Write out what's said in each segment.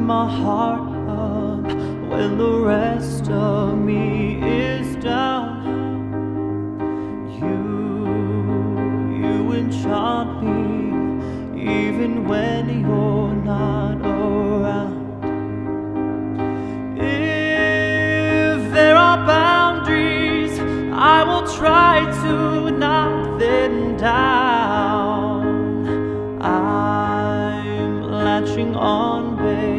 my heart up when the rest of me is down. You enchant me even when you're not around. If there are boundaries, I will try to knock them down. I'm latching on, babe.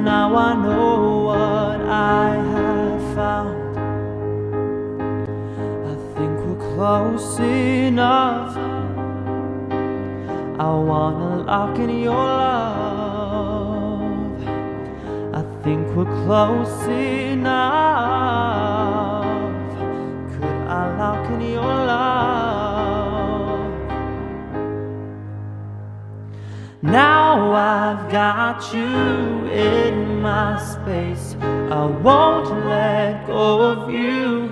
Now I know what I have found. I think we're close enough. I wanna lock in your love. I think we're close enough. Could I lock in your love? Now I've got you in my space. I won't let go of you.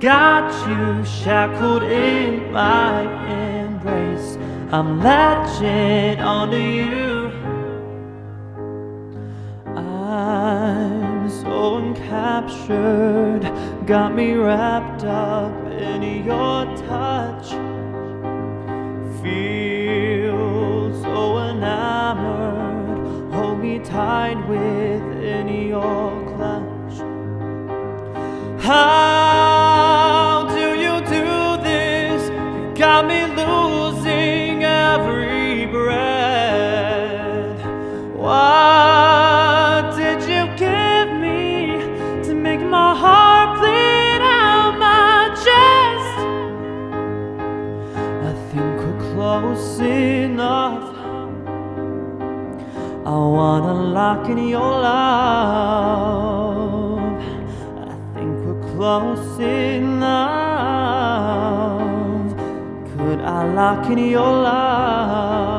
Got you shackled in my embrace. I'm latching onto you. I'm so encaptured, got me wrapped up in your touch. Feel so enamored, hold me tight within your clutch. How do you do this? You got me losing every breath. What did you give me to make my heart bleed out my chest? I think we're close enough. I wanna lock in your love. I think we're close enough. Could I lock in your love?